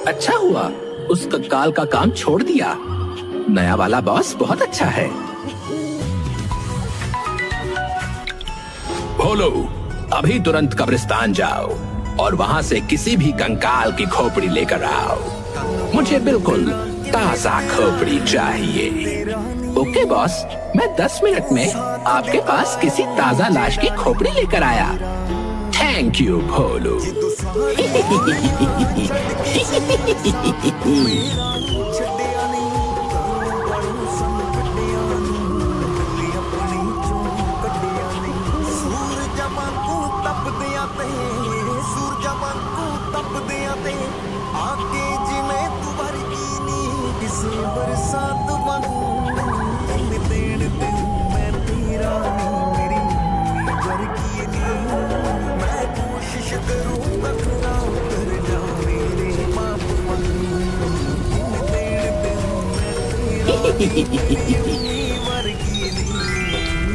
अच्छा हुआ उस कंकाल का काम छोड़ दिया। नया वाला बॉस बहुत अच्छा है। भोलू, अभी तुरंत कब्रिस्तान जाओ और वहां से किसी भी कंकाल की खोपड़ी लेकर आओ। मुझे बिल्कुल ताजा खोपड़ी चाहिए। ओके बॉस, मैं 10 मिनट में आपके पास किसी ताजा लाश की खोपड़ी लेकर आया। थैंक यू भोलू।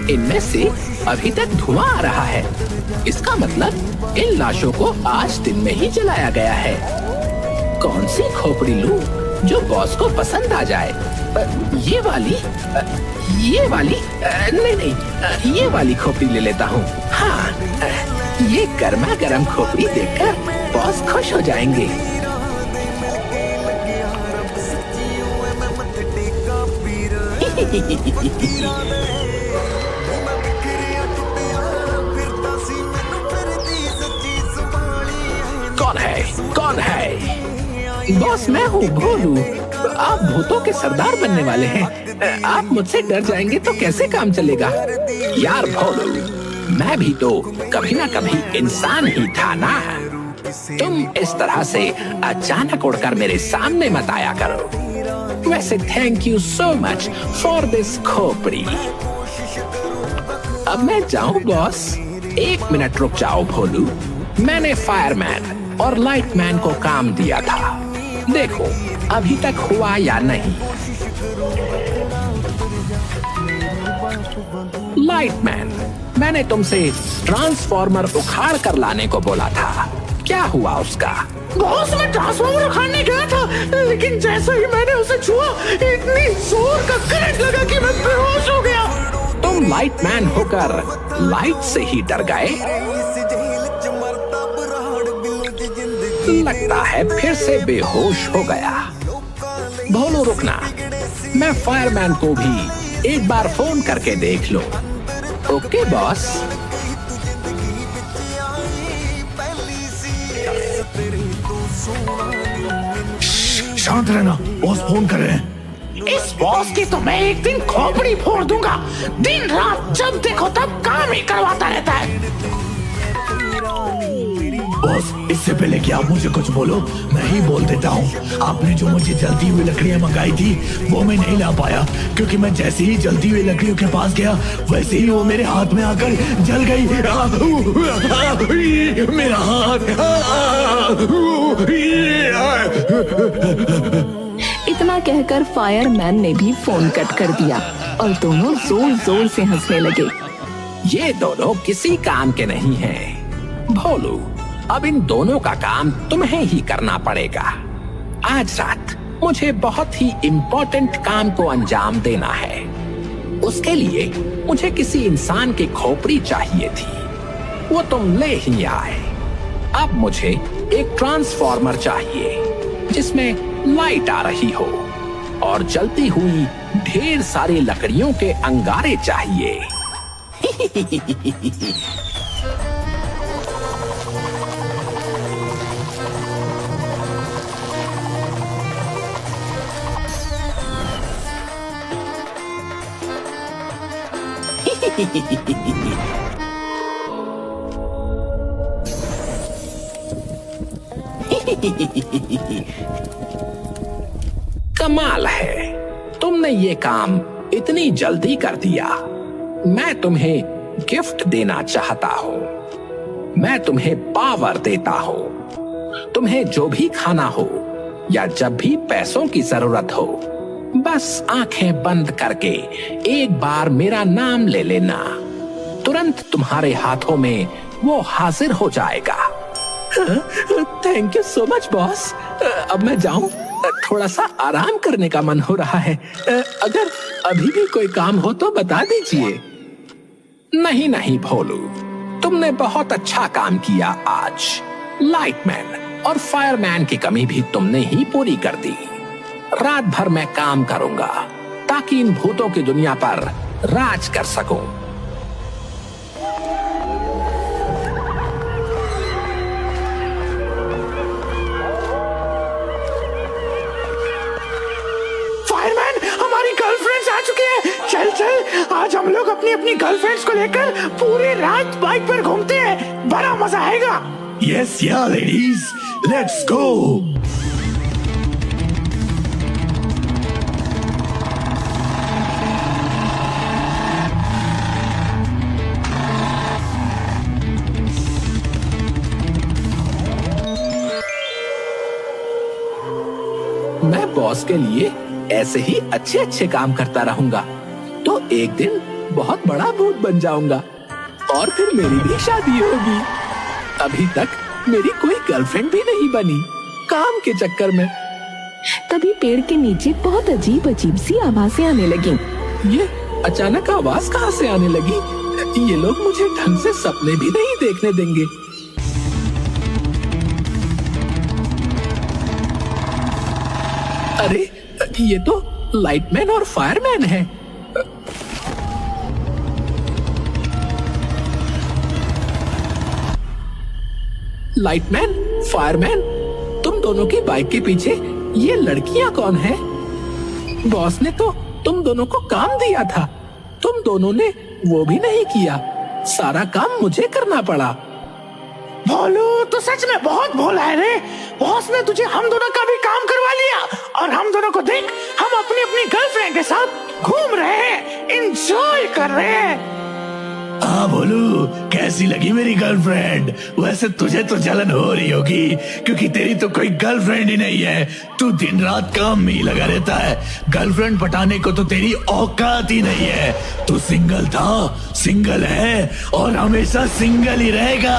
इनमें से अभी तक धुआं आ रहा है। इसका मतलब इन लाशों को आज दिन में ही जलाया गया है। कौन सी खोपड़ी लूं जो बॉस को पसंद आ जाए? ये वाली नहीं, ये वाली खोपड़ी ले लेता हूँ। हाँ, ये गर्मा गर्म खोपड़ी देखकर बॉस खुश हो जाएंगे। कौन है? बॉस मैं हूँ भोलू। आप भूतों के सरदार बनने वाले हैं। आप मुझसे डर जाएंगे तो कैसे काम चलेगा? यार भोलू, मैं भी तो कभी ना कभी इंसान ही था ना। तुम इस तरह से अचानक उड़कर मेरे सामने मत आया करो। वैसे thank you so much for this खोपड़ी। अब मैं जाऊं बॉस? 1 मिनट रुक जाओ भोलू। मैंने फायरमैन और लाइटमैन को काम दिया था। देखो अभी तक हुआ या नहीं। लाइटमैन, मैंने तुमसे ट्रांसफॉर्मर उखाड़ कर लाने को बोला था। क्या हुआ उसका? बॉस, मैं ट्रांसफॉर्मर उखाड़ने गया था, लेकिन जैसे ही मैंने उसे छुआ इतनी जोर का करंट लगा कि मैं बेहोश हो गया। तुम लाइटमैन होकर लाइट से ही डर गए? लगता है फिर से बेहोश हो गया। भोलू रुकना, मैं फायरमैन को भी एक बार फोन करके देख लो। Okay boss. शांत रहना, बॉस फोन कर रहे हैं। इस बॉस की तो मैं एक दिन खोपड़ी फोड़ दूंगा। दिन रात जब देखो तब काम ही करवाता रहता है। बॉस, इससे पहले कि आप मुझे कुछ बोलो, मैं ही बोल देता हूँ। आपने जो मुझे जलती हुई लकड़ियाँ मंगाई थी वो मैं नहीं ला पाया, क्योंकि मैं जैसे ही जलती हुई लकड़ियों के पास गया वैसे ही वो मेरे हाथ में आकर जल गई। मेरा हाथ। इतना कहकर फायरमैन ने भी फोन कट कर दिया और दोनों जोर जोर से हंसने लगे। ये दोनों किसी काम के नहीं हैं। भोलू, अब इन दोनों का काम तुम्हें ही करना पड़ेगा। आज रात मुझे बहुत ही इम्पोर्टेंट काम को अंजाम देना है। उसके लिए मुझे किसी इंसान की खोपड़ी चाहिए थी। वो तुम ले ही आए। अब मुझे एक ट्रांसफॉर्मर चाहिए जिसमें लाइट आ रही हो और जलती हुई ढेर सारी लकड़ियों के अंगारे चाहिए। कमाल है, तुमने ये काम इतनी जल्दी कर दिया। मैं तुम्हें गिफ्ट देना चाहता हूँ। मैं तुम्हें पावर देता हूँ। तुम्हें जो भी खाना हो या जब भी पैसों की जरूरत हो, बस आंखें बंद करके एक बार मेरा नाम ले लेना। तुरंत तुम्हारे हाथों में वो हाजिर हो जाएगा। Thank you so much boss. अब मैं जाऊं? थोड़ा सा आराम करने का मन हो रहा है। अगर अभी भी कोई काम हो तो बता दीजिए। नहीं नहीं भोलू, तुमने बहुत अच्छा काम किया आज। लाइटमैन और फायरमैन की कमी भी तुमने ही पूरी कर दी। रात भर मैं काम करूंगा ताकि इन भूतों की दुनिया पर राज कर सकूं। फायरमैन, हमारी गर्लफ्रेंड्स आ चुकी हैं। चल चल, आज हम लोग अपनी अपनी गर्लफ्रेंड्स को लेकर पूरी रात बाइक पर घूमते हैं। बड़ा मजा आएगा। यस या लेडीज, लेट्स गो। मैं बॉस के लिए ऐसे ही अच्छे अच्छे काम करता रहूंगा तो एक दिन बहुत बड़ा भूत बन जाऊंगा और फिर मेरी भी शादी होगी। अभी तक मेरी कोई गर्लफ्रेंड भी नहीं बनी, काम के चक्कर में। तभी पेड़ के नीचे बहुत अजीब अजीब सी आवाजें आने लगी। ये अचानक आवाज कहाँ से आने लगी? ये लोग मुझे ढंग से सपने भी नहीं देखने देंगे। अरे ये तो लाइटमैन और फायरमैन है। लाइटमैन, फायरमैन, तुम दोनों की बाइक के पीछे ये लड़कियां कौन है? बॉस ने तो तुम दोनों को काम दिया था, तुम दोनों ने वो भी नहीं किया। सारा काम मुझे करना पड़ा। भोलू, तो सच में बहुत भोला है रे। बॉस ने तुझे हम दोनों का भी काम करवा लिया और हम दोनों को देख, हम अपनी अपनी गर्लफ्रेंड के साथ घूम रहे हैं, एंजॉय कर रहे हैं। हाँ बोलू, कैसी लगी मेरी गर्लफ्रेंड? वैसे तुझे तो जलन हो रही होगी क्योंकि तेरी तो कोई गर्लफ्रेंड ही नहीं है। तू दिन रात काम में ही लगा रहता है। गर्लफ्रेंड पटाने को तो तेरी औकात ही नहीं है। तू सिंगल था, सिंगल है और हमेशा सिंगल ही रहेगा।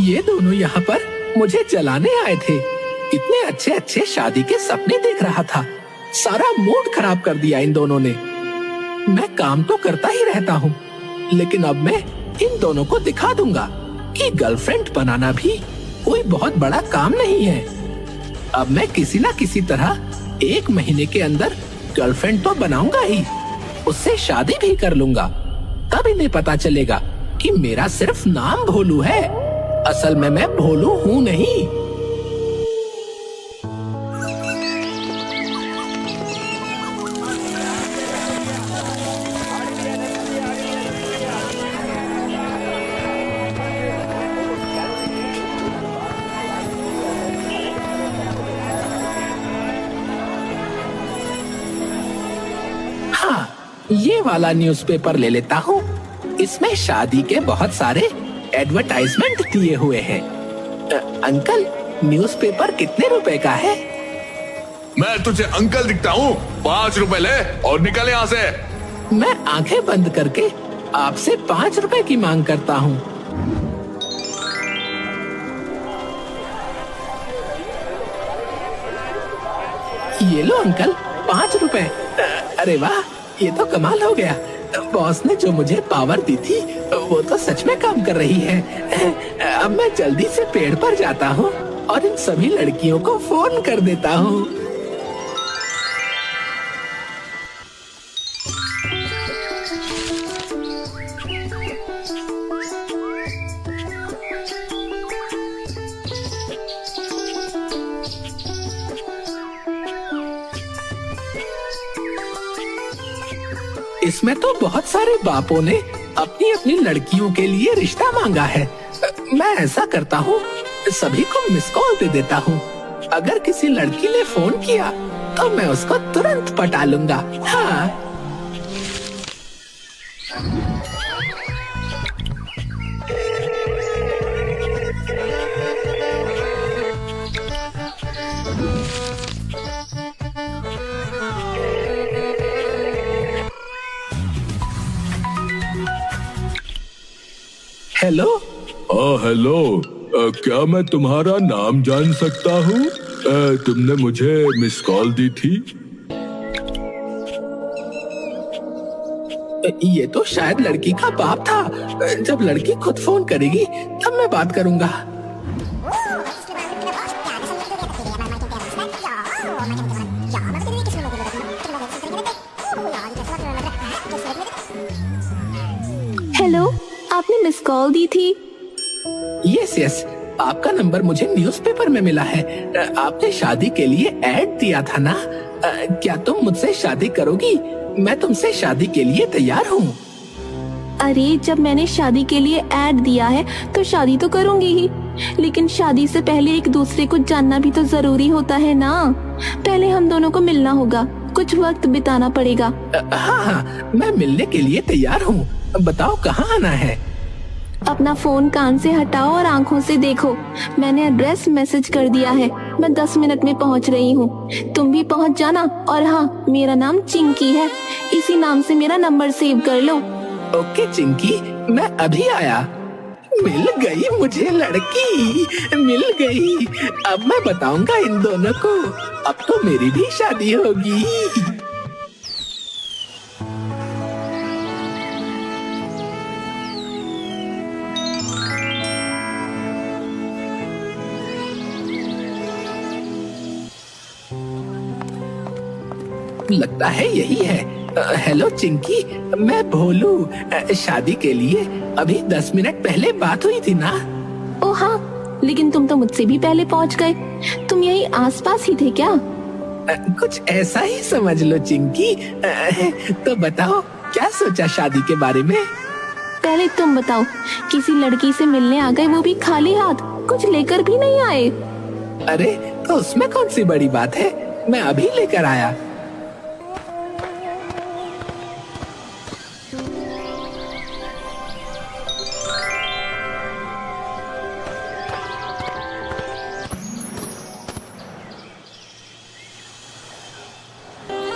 ये दोनों यहाँ पर मुझे जलाने आए थे। इतने अच्छे अच्छे शादी के सपने देख रहा था, सारा मूड खराब कर दिया इन दोनों ने। मैं काम तो करता ही रहता हूँ, लेकिन अब मैं इन दोनों को दिखा दूंगा कि गर्लफ्रेंड बनाना भी कोई बहुत बड़ा काम नहीं है। अब मैं किसी ना किसी तरह 1 महीने के अंदर गर्लफ्रेंड तो बनाऊंगा ही, उससे शादी भी कर लूंगा। तब इन्हें पता चलेगा कि मेरा सिर्फ नाम भोलू है, असल में मैं भोलू हूँ नहीं। हाँ, ये वाला न्यूज़पेपर ले लेता हूँ। इसमें शादी के बहुत सारे एडवर्टाइजमेंट दिए हुए हैं। अंकल, न्यूज़पेपर कितने रुपए का है? मैं तुझे अंकल दिखता हूँ? 5 रुपए ले और निकल यहाँ से। मैं आंखें बंद करके आपसे 5 रुपए की मांग करता हूँ। ये लो अंकल, 5 रुपए। अरे वाह, ये तो कमाल हो गया। बॉस ने जो मुझे पावर दी थी वो तो सच में काम कर रही है। अब मैं जल्दी से पेड़ पर जाता हूँ और इन सभी लड़कियों को फोन कर देता हूँ। इसमें तो बहुत सारे बापों ने अपनी अपनी लड़कियों के लिए रिश्ता मांगा है। मैं ऐसा करता हूँ, सभी को मिस कॉल दे देता हूँ। अगर किसी लड़की ने फोन किया तो मैं उसको तुरंत पटा लूंगा। हाँ। हेलो। हेलो। क्या मैं तुम्हारा नाम जान सकता हूँ? तुमने मुझे मिस कॉल दी थी। ये तो शायद लड़की का बाप था। जब लड़की खुद फोन करेगी तब मैं बात करूंगा। हेलो, आपने मिस कॉल दी थी। यस यस, आपका नंबर मुझे न्यूज़पेपर में मिला है। आपने शादी के लिए ऐड दिया था ना? क्या तुम मुझसे शादी करोगी? मैं तुमसे शादी के लिए तैयार हूँ। अरे, जब मैंने शादी के लिए ऐड दिया है तो शादी तो करूंगी ही, लेकिन शादी से पहले एक दूसरे को जानना भी तो जरूरी होता है ना। पहले हम दोनों को मिलना होगा, कुछ वक्त बिताना पड़ेगा। हाँ हाँ, मैं मिलने के लिए तैयार हूँ। बताओ कहाँ आना है? अपना फोन कान से हटाओ और आंखों से देखो। मैंने एड्रेस मैसेज कर दिया है। मैं 10 मिनट में पहुंच रही हूँ, तुम भी पहुंच जाना। और हाँ, मेरा नाम चिंकी है, इसी नाम से मेरा नंबर सेव कर लो। ओके चिंकी, मैं अभी आया। मिल गई मुझे लड़की, मिल गई। अब मैं बताऊंगा इन दोनों को, अब तो मेरी भी शादी होगी। लगता है यही है। हेलो चिंकी, मैं भोलू। शादी के लिए अभी 10 मिनट पहले बात हुई थी ना? ओ हाँ, लेकिन तुम तो मुझसे भी पहले पहुंच गए। तुम यही आसपास ही थे क्या? कुछ ऐसा ही समझ लो चिंकी। तो बताओ, क्या सोचा शादी के बारे में? पहले तुम बताओ, किसी लड़की से मिलने आ गए, वो भी खाली हाथ, कुछ लेकर भी नहीं आए। अरे तो उसमें कौन सी बड़ी बात है, मैं अभी लेकर आया।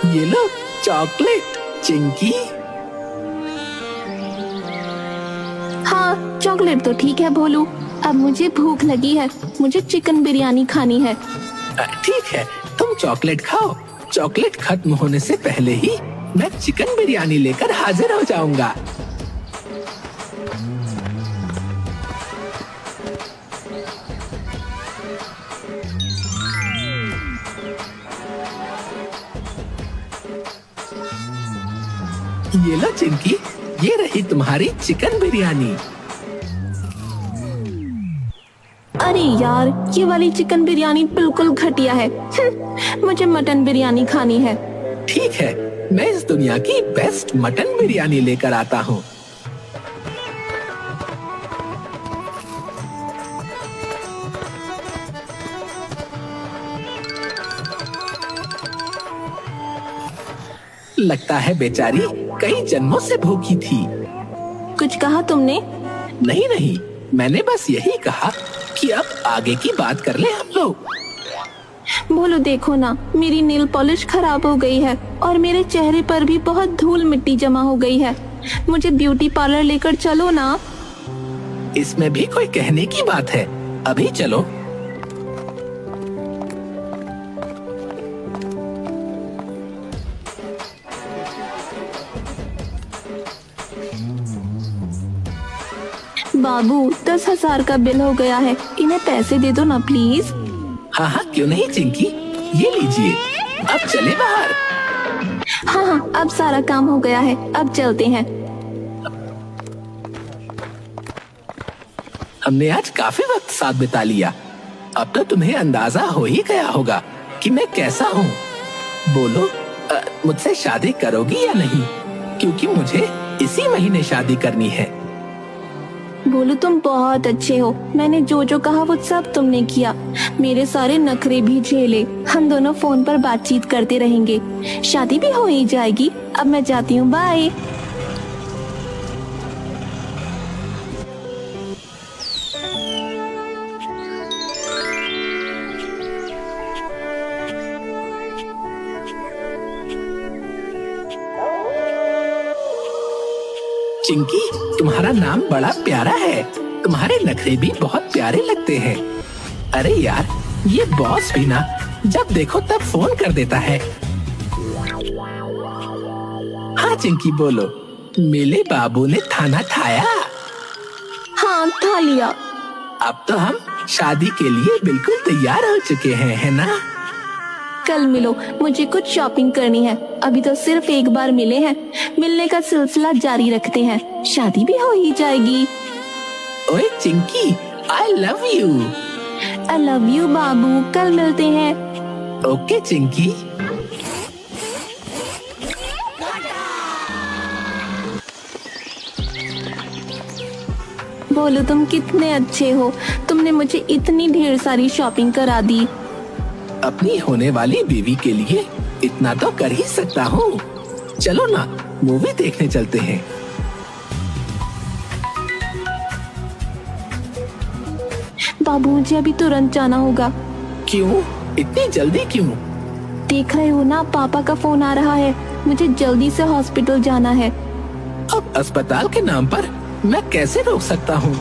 ये लो चॉकलेट चिंकी। हाँ, चॉकलेट तो ठीक है भोलू। अब मुझे भूख लगी है, मुझे चिकन बिरयानी खानी है। ठीक है, तुम चॉकलेट खाओ। चॉकलेट खत्म होने से पहले ही मैं चिकन बिरयानी लेकर हाजिर हो जाऊंगा। ये लो चिंकी, ये रही तुम्हारी चिकन बिरयानी। अरे यार, ये वाली चिकन बिरयानी बिल्कुल घटिया है। मुझे मटन बिरयानी खानी है। ठीक है, मैं इस दुनिया की बेस्ट मटन बिरयानी लेकर आता हूँ। लगता है बेचारी कई जन्मों से भूखी थी। कुछ कहा तुमने? नहीं नहीं, मैंने बस यही कहा कि अब आगे की बात कर ले हम लोग। बोलो देखो ना, मेरी नेल पॉलिश खराब हो गई है और मेरे चेहरे पर भी बहुत धूल मिट्टी जमा हो गई है। मुझे ब्यूटी पार्लर लेकर चलो ना। इसमें भी कोई कहने की बात है, अभी चलो। बाबू, 10,000 का बिल हो गया है, इन्हें पैसे दे दो ना प्लीज। हाँ हाँ, क्यों नहीं चिंकी, ये लीजिए। अब चले बाहर। हाँ हाँ, अब सारा काम हो गया है, अब चलते हैं। हमने आज काफी वक्त साथ बिता लिया। अब तो तुम्हें अंदाजा हो ही गया होगा कि मैं कैसा हूँ। बोलो, मुझसे शादी करोगी या नहीं? क्योंकि मुझे इसी महीने शादी करनी है। बोलो, तुम बहुत अच्छे हो। मैंने जो जो कहा वो सब तुमने किया, मेरे सारे नखरे भी झेले। हम दोनों फोन पर बातचीत करते रहेंगे, शादी भी हो ही जाएगी। अब मैं जाती हूँ, बाय। चिंकी, तुम्हारा नाम बड़ा प्यारा है। तुम्हारे नखरे भी बहुत प्यारे लगते हैं। अरे यार, ये बॉस भी ना जब देखो तब फोन कर देता है। हाँ चिंकी बोलो, मेरे बाबू ने खाना खाया? हाँ, खा लिया। अब तो हम शादी के लिए बिल्कुल तैयार हो चुके हैं, है ना? कल मिलो, मुझे कुछ शॉपिंग करनी है। अभी तो सिर्फ एक बार मिले हैं, मिलने का सिलसिला जारी रखते हैं, शादी भी हो ही जाएगी। ओए Chinki, I love you. I love you बाबू, कल मिलते हैं। ओके चिंकी। बोलो, तुम कितने अच्छे हो। तुमने मुझे इतनी ढेर सारी शॉपिंग करा दी। अपनी होने वाली बीवी के लिए इतना तो कर ही सकता हूँ। चलो ना, मूवी देखने चलते हैं। बाबू, मुझे अभी तुरंत जाना होगा। क्यों? इतनी जल्दी क्यों? देख रहे हो ना, पापा का फोन आ रहा है। मुझे जल्दी से हॉस्पिटल जाना है। अब अस्पताल के नाम पर मैं कैसे रोक सकता हूँ?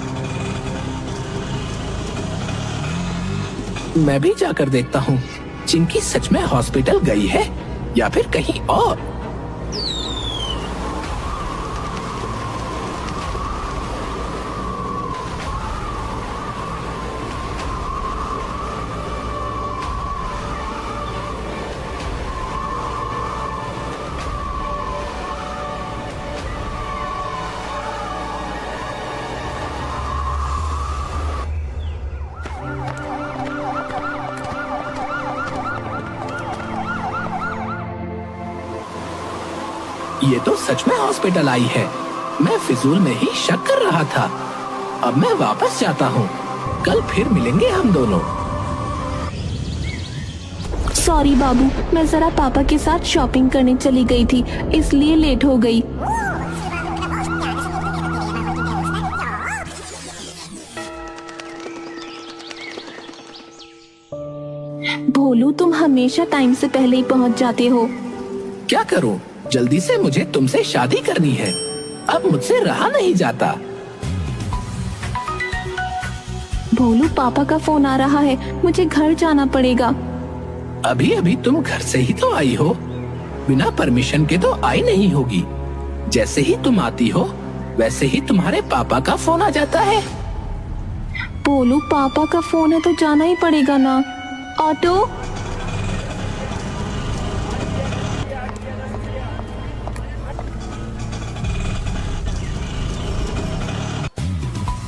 मैं भी जाकर देखता हूँ चिंकी सच में हॉस्पिटल गई है या फिर कहीं और। ये तो सच में हॉस्पिटल आई है। मैं फिजूल में ही शक कर रहा था। अब मैं वापस जाता हूँ, कल फिर मिलेंगे हम दोनों। सॉरी बाबू, मैं जरा पापा के साथ शॉपिंग करने चली गई थी, इसलिए लेट हो गई। भोलू, तुम हमेशा टाइम से पहले ही पहुंच जाते हो। क्या करूं? जल्दी से मुझे तुमसे शादी करनी है। अब मुझसे रहा नहीं जाता। भोलू, पापा का फोन आ रहा है, मुझे घर जाना पड़ेगा। अभी अभी तुम घर से ही तो आई हो, बिना परमिशन के तो आई नहीं होगी। जैसे ही तुम आती हो वैसे ही तुम्हारे पापा का फोन आ जाता है। भोलू, पापा का फोन है तो जाना ही पड़ेगा ना। ऑटो।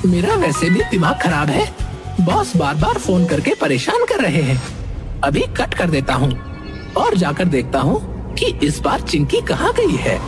मेरा वैसे भी दिमाग खराब है। बॉस बार बार फोन करके परेशान कर रहे हैं। अभी कट कर देता हूँ और जाकर देखता हूँ कि इस बार चिंकी कहाँ गई है।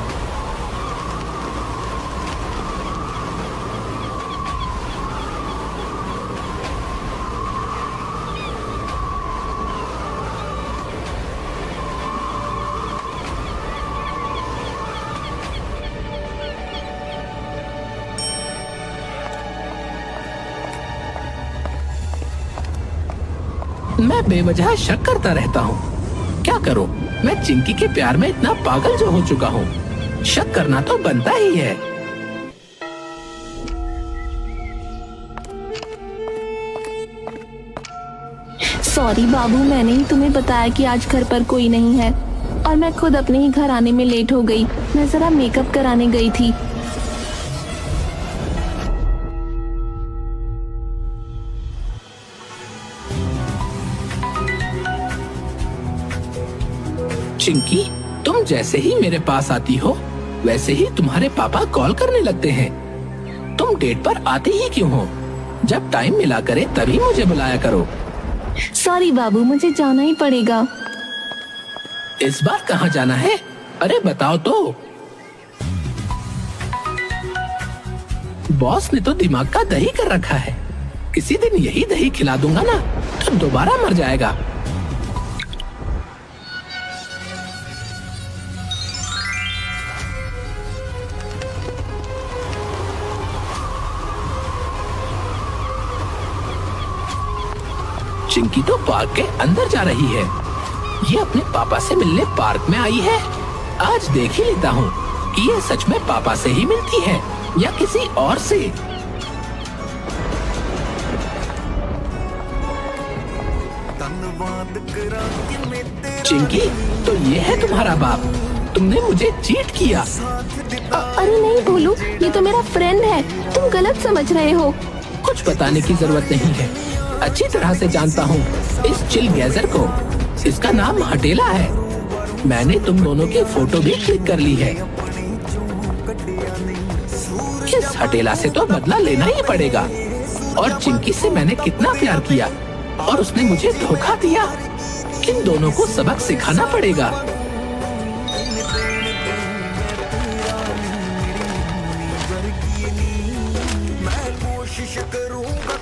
मैं बेवजह शक करता रहता हूँ। क्या करूँ? मैं चिंकी के प्यार में इतना पागल जो हो चुका हूँ। शक करना तो बनता ही है। सॉरी बाबू, मैंने ही तुम्हें बताया कि आज घर पर कोई नहीं है और मैं खुद अपने ही घर आने में लेट हो गई। मैं जरा मेकअप कराने गई थी। चिंकी, तुम जैसे ही मेरे पास आती हो वैसे ही तुम्हारे पापा कॉल करने लगते हैं। तुम डेट पर आती ही क्यों हो? जब टाइम मिला करे तभी मुझे बुलाया करो। सॉरी बाबू, मुझे जाना ही पड़ेगा। इस बार कहाँ जाना है? अरे बताओ तो। बॉस ने तो दिमाग का दही कर रखा है। किसी दिन यही दही खिला दूंगा ना तो दोबारा मर जाएगा। चिंकी तो पार्क के अंदर जा रही है। ये अपने पापा से मिलने पार्क में आई है। आज देख ही लेता हूँ। कि ये सच में पापा से ही मिलती है या किसी और से। चिंकी, तो ये है तुम्हारा बाप। तुमने मुझे चीट किया। अरे नहीं भोलू, ये तो मेरा फ्रेंड है, तुम गलत समझ रहे हो। कुछ बताने की जरूरत नहीं है, अच्छी तरह से जानता हूँ इस चिल गैजर को। इसका नाम हटेला है। मैंने तुम दोनों की फोटो भी क्लिक कर ली है। इस हटेला से तो बदला लेना ही पड़ेगा। और चिंकी से मैंने कितना प्यार किया और उसने मुझे धोखा दिया। इन दोनों को सबक सिखाना पड़ेगा।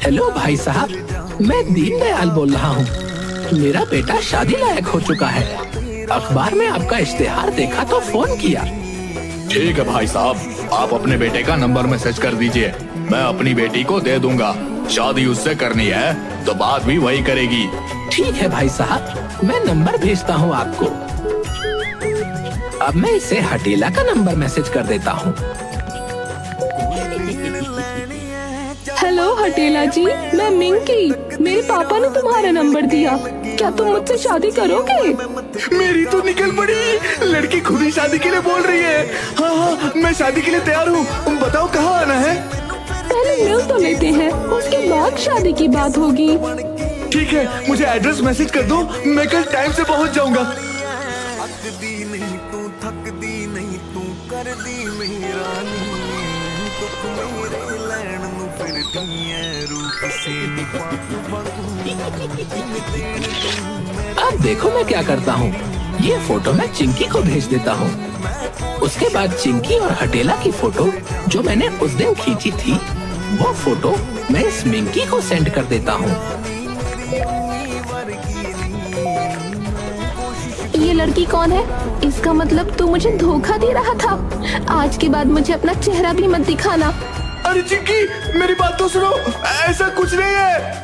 हेलो भाई साहब, मैं दीनदयाल बोल रहा हूँ। मेरा बेटा शादी लायक हो चुका है। अखबार में आपका इश्तेहार देखा तो फोन किया। ठीक है भाई साहब, आप अपने बेटे का नंबर मैसेज कर दीजिए, मैं अपनी बेटी को दे दूंगा। शादी उससे करनी है तो बात भी वही करेगी। ठीक है भाई साहब, मैं नंबर भेजता हूँ आपको। अब मैं इसे हटेला का नंबर मैसेज कर देता हूँ। हेलो हटेला जी, मैं मिंकी। मेरे पापा ने तुम्हारा नंबर दिया, क्या तुम मुझसे शादी करोगे? मेरी तो निकल पड़ी, लड़की खुद ही शादी के लिए बोल रही है। हाँ हाँ, मैं शादी के लिए तैयार हूँ। तुम बताओ कहाँ आना है? पहले मिल तो लेते हैं, उसके बाद शादी की बात होगी। ठीक है, मुझे एड्रेस मैसेज कर दो, मैं कल टाइम से पहुँच जाऊंगा। अब देखो मैं क्या करता हूँ। ये फोटो मैं चिंकी को भेज देता हूँ। उसके बाद चिंकी और हटेला की फोटो जो मैंने उस दिन खींची थी, वो फोटो मैं इस मिंकी को सेंड कर देता हूँ। ये लड़की कौन है? इसका मतलब तू मुझे धोखा दे रहा था। आज के बाद मुझे अपना चेहरा भी मत दिखाना। अरे चिंकी, मेरी बात तो सुनो, ऐसा कुछ नहीं है।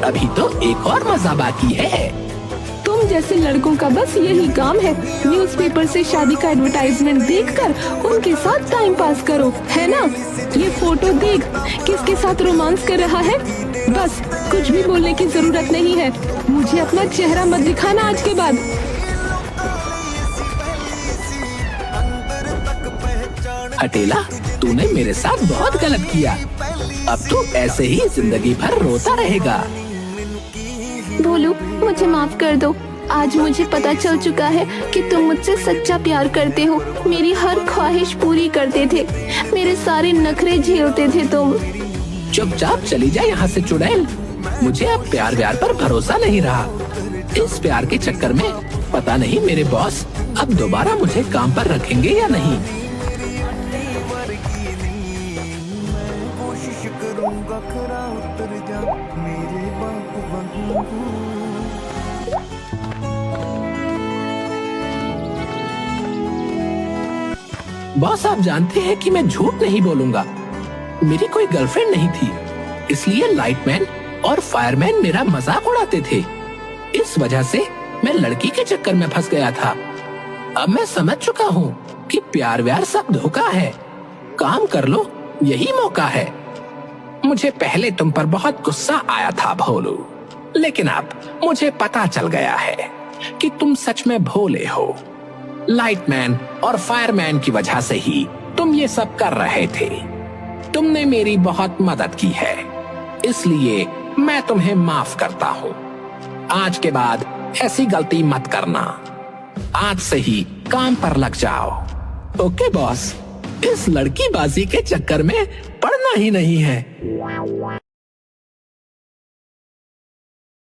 अभी तो एक और मजा बाकी है। तुम जैसे लड़कों का बस यही काम है, न्यूज़पेपर से शादी का एडवर्टाइजमेंट देखकर उनके साथ टाइम पास करो, है ना? ये फोटो देख, किसके साथ रोमांस कर रहा है। बस कुछ भी बोलने की जरूरत नहीं है। मुझे अपना चेहरा मत दिखाना आज के बाद। हटेला, तूने मेरे साथ बहुत गलत किया। अब तू ऐसे ही जिंदगी भर रोता रहेगा। भोलू, मुझे माफ कर दो। आज मुझे पता चल चुका है कि तुम मुझसे सच्चा प्यार करते हो। मेरी हर ख्वाहिश पूरी करते थे, मेरे सारे नखरे झेलते थे तुम। चुपचाप चली जा यहाँ से चुड़ैल। मुझे अब प्यार व्यार पर भरोसा नहीं रहा। इस प्यार के चक्कर में पता नहीं मेरे बॉस अब दोबारा मुझे काम पर रखेंगे या नहीं। बॉस, आप जानते हैं कि मैं झूठ नहीं बोलूंगा। मेरी कोई गर्लफ्रेंड नहीं थी, इसलिए लाइटमैन और फायरमैन मेरा मजाक उड़ाते थे। इस वजह से मैं लड़की के चक्कर में फंस गया था। अब मैं समझ चुका हूँ कि प्यार व्यार सब धोखा है। काम कर लो, यही मौका है। मुझे पहले तुम पर बहुत गुस्सा आया था भोलू, लेकिन अब मुझे पता चल गया है कि तुम सच में भोले हो। लाइटमैन और फायरमैन की वजह से ही तुम ये सब कर रहे थे। तुमने मेरी बहुत मदद की है, इसलिए मैं तुम्हें माफ करता हूँ। आज के बाद ऐसी गलती मत करना। आज से ही काम पर लग जाओ। ओके बॉस, इस लड़की बाजी के चक्कर में पड़ना ही नहीं है।